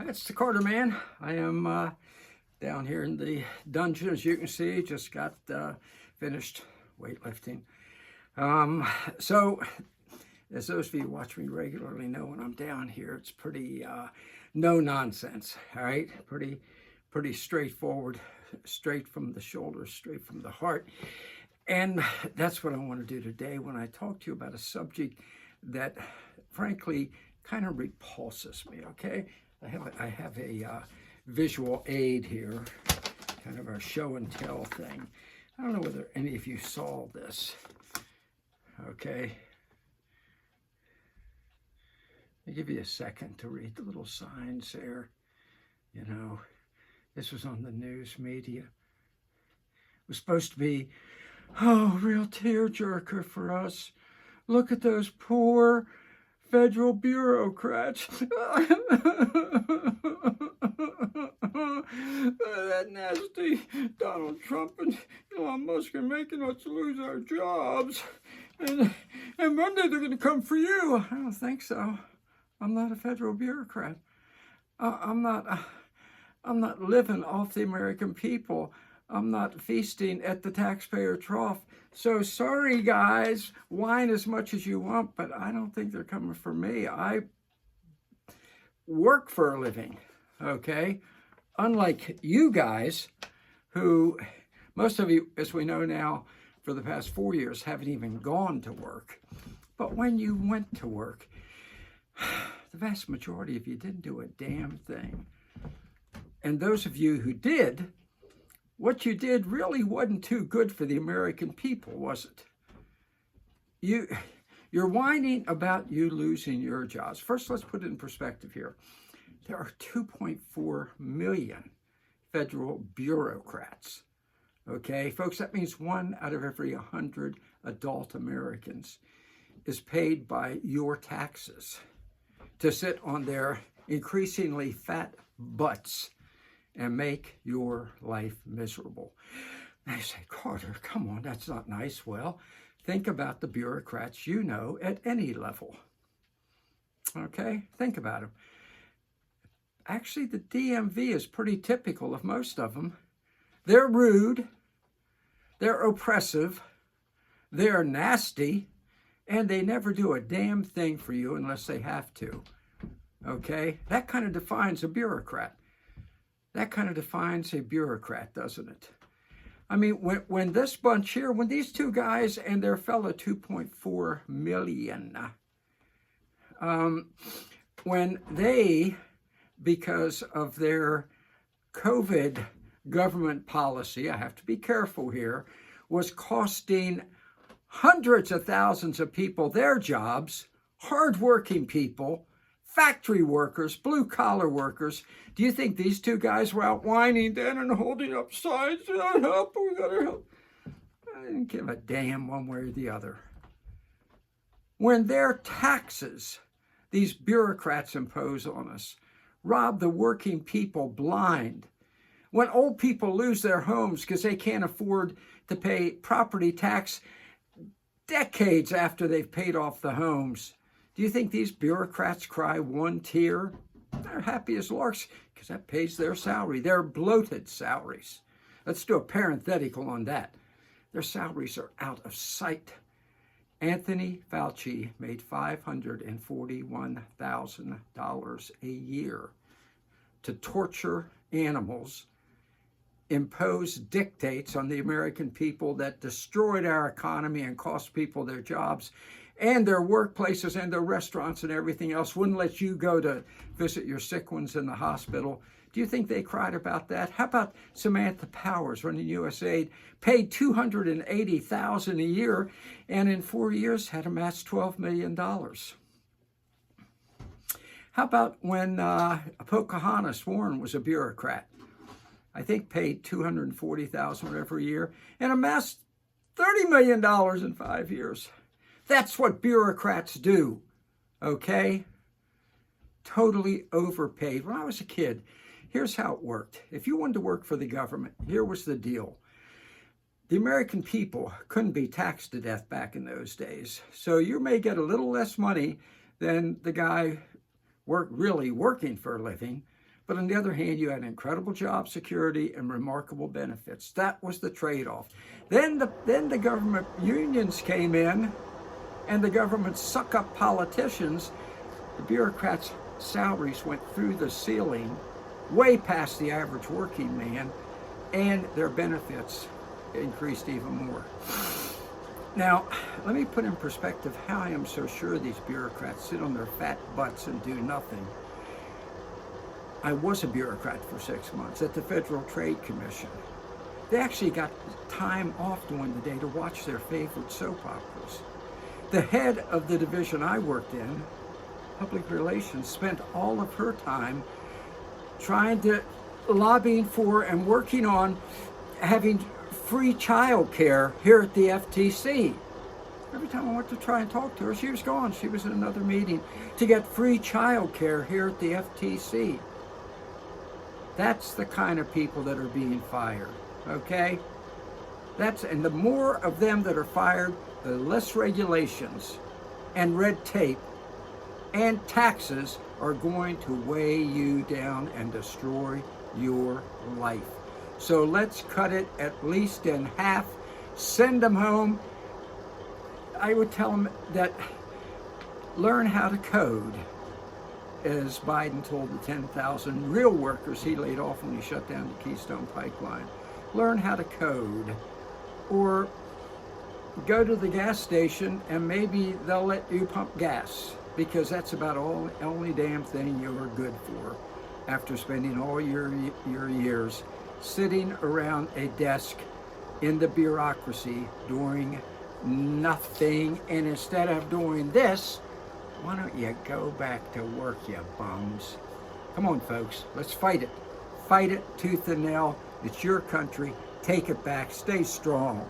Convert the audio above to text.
It's the Carter Man. I am down here in the dungeon, as you can see. Just got finished weightlifting. So, as those of you who watch me regularly know, when I'm down here, it's pretty no nonsense. All right, pretty straightforward, straight from the shoulders, straight from the heart. And that's what I want to do today when I talk to you about a subject that, frankly, kind of repulses me. Okay. I have a visual aid here, kind of a show and tell thing. I don't know whether any of you saw this, okay? I'll give you a second to read the little signs there. You know, this was on the news media. It was supposed to be, oh, real tearjerker for us. Look at those poor federal bureaucrats. That nasty Donald Trump and Elon Musk are making us lose our jobs. And one day they're going to come for you. I don't think so. I'm not a federal bureaucrat. I'm not living off the American people. I'm not feasting at the taxpayer trough. So sorry, guys. Whine as much as you want, but I don't think they're coming for me. I work for a living, okay? Unlike you guys, who, most of you, as we know now, for the past 4 years, haven't even gone to work. But when you went to work, the vast majority of you didn't do a damn thing. And those of you who did, what you did really wasn't too good for the American people, was it? You're whining about you losing your jobs. First, let's put it in perspective here. There are 2.4 million federal bureaucrats. Okay, folks, that means 1 out of every 100 adult Americans is paid by your taxes to sit on their increasingly fat butts and make your life miserable. And I say, Carter, come on, that's not nice. Well, think about the bureaucrats you know at any level. Okay, think about them. Actually, the DMV is pretty typical of most of them. They're rude, they're oppressive, they're nasty, and they never do a damn thing for you unless they have to. Okay, that kind of defines a bureaucrat. That kind of defines a bureaucrat, doesn't it? I mean, when this bunch here, when these two guys and their fellow 2.4 million, when they, because of their COVID government policy, I have to be careful here, was costing hundreds of thousands of people their jobs, hardworking people, factory workers, blue-collar workers. Do you think these two guys were out whining then and holding up signs? We gotta help, we gotta help. I didn't give a damn one way or the other. When their taxes, these bureaucrats impose on us, rob the working people blind, when old people lose their homes because they can't afford to pay property tax decades after they've paid off the homes, do you think these bureaucrats cry one tear? They're happy as larks because that pays their salary, their bloated salaries. Let's do a parenthetical on that. Their salaries are out of sight. Anthony Fauci made $541,000 a year to torture animals, impose dictates on the American people that destroyed our economy and cost people their jobs and their workplaces and their restaurants and everything else, wouldn't let you go to visit your sick ones in the hospital. Do you think they cried about that? How about Samantha Powers running USAID, paid $280,000 a year, and in 4 years had amassed $12 million? How about when Pocahontas Warren was a bureaucrat? I think paid $240,000 whatever a year and amassed $30 million in 5 years. That's what bureaucrats do, okay? Totally overpaid. When I was a kid, here's how it worked. If you wanted to work for the government, here was the deal. The American people couldn't be taxed to death back in those days. So you may get a little less money than the guy really working for a living, But on the other hand, you had incredible job security and remarkable benefits. That was the trade-off. Then the government unions came in, and the government suck-up politicians. The bureaucrats' salaries went through the ceiling, way past the average working man, and their benefits increased even more. Now, let me put in perspective how I am so sure these bureaucrats sit on their fat butts and do nothing. I was a bureaucrat for 6 months at the Federal Trade Commission. They actually got time off during the day to watch their favorite soap operas. The head of the division I worked in, public relations, spent all of her time trying to lobbying for and working on having free child care here at the FTC. Every time I went to try and talk to her, she was gone. She was in another meeting to get free child care here at the FTC. That's the kind of people that are being fired, okay? And the more of them that are fired, the less regulations and red tape and taxes are going to weigh you down and destroy your life. So let's cut it at least in half, send them home. I would tell them that learn how to code, as Biden told the 10,000 real workers he laid off when he shut down the Keystone Pipeline. Learn how to code, or go to the gas station and maybe they'll let you pump gas, because that's about only damn thing you're good for after spending all your years sitting around a desk in the bureaucracy doing nothing. And instead of doing this, why don't you go back to work, you bums? Come on, folks, let's fight it. Fight it tooth and nail. It's your country. Take it back. Stay strong.